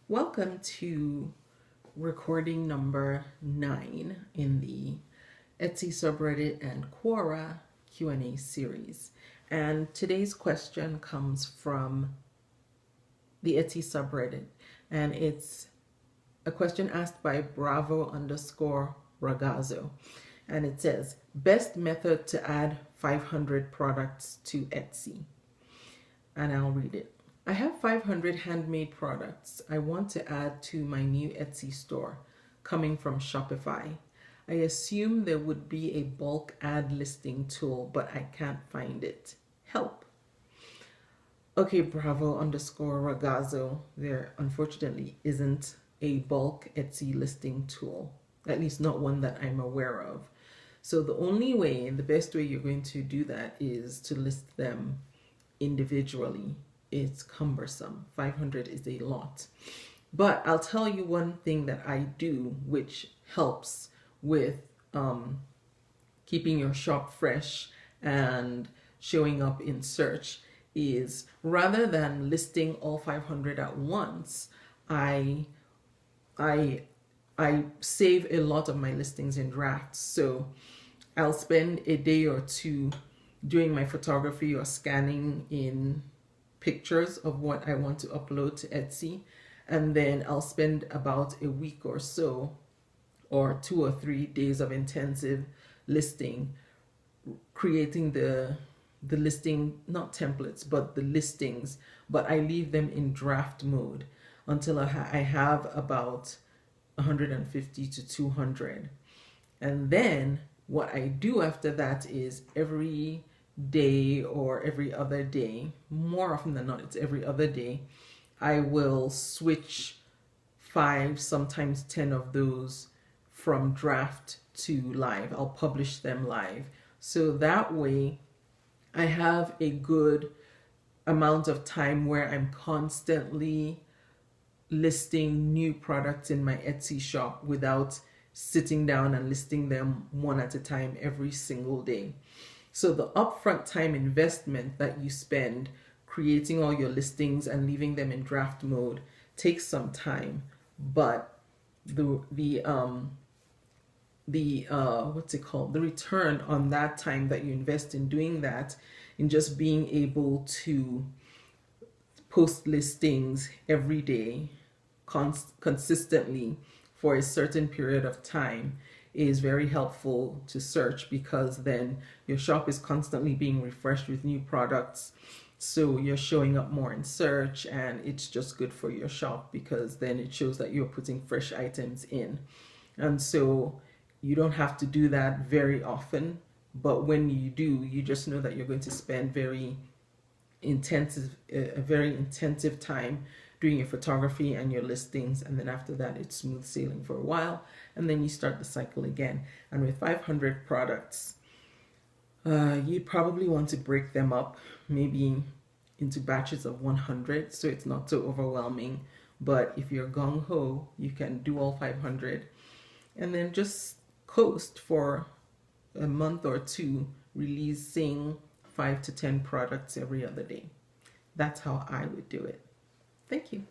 Welcome to recording number 9 in the Etsy subreddit and Quora Q&A series. And today's question comes from the Etsy subreddit, and it's a question asked by Bravo_Ragazzo. And it says, best method to add 500 products to Etsy. And I'll read it. I have 500 handmade products I want to add to my new Etsy store coming from Shopify. I assume there would be a bulk ad listing tool, but I can't find it. Help. Okay, Bravo_Ragazzo, there unfortunately isn't a bulk Etsy listing tool, at least not one that I'm aware of. So the only way, and the best way you're going to do that is to list them individually. It's cumbersome. 500 is a lot. But I'll tell you one thing that I do which helps with keeping your shop fresh and showing up in search is, rather than listing all 500 at once, I save a lot of my listings in drafts. So I'll spend a day or two doing my photography or scanning in pictures of what I want to upload to Etsy, and then I'll spend about a week or so, or 2 or 3 days of intensive listing, creating the listing, not templates, but the listings, but I leave them in draft mode until I have about 150 to 200. And then what I do after that is every day or every other day, more often than not it's every other day, I will switch 5, sometimes 10 of those from draft to live. I'll publish them live. So that way I have a good amount of time where I'm constantly listing new products in my Etsy shop without sitting down and listing them one at a time every single day. So the upfront time investment that you spend creating all your listings and leaving them in draft mode takes some time, but the return on that time that you invest in doing that, in just being able to post listings every day consistently for a certain period of time, is very helpful to search, because then your shop is constantly being refreshed with new products. So you're showing up more in search, and it's just good for your shop because then it shows that you're putting fresh items in. And so you don't have to do that very often, but when you do, you just know that you're going to spend a very intensive time doing your photography and your listings, and then after that it's smooth sailing for a while, and then you start the cycle again. And with 500 products, you'd probably want to break them up maybe into batches of 100 so it's not so overwhelming. But if you're gung-ho, you can do all 500 and then just coast for a month or two, releasing 5 to 10 products every other day. That's how I would do it. Thank you.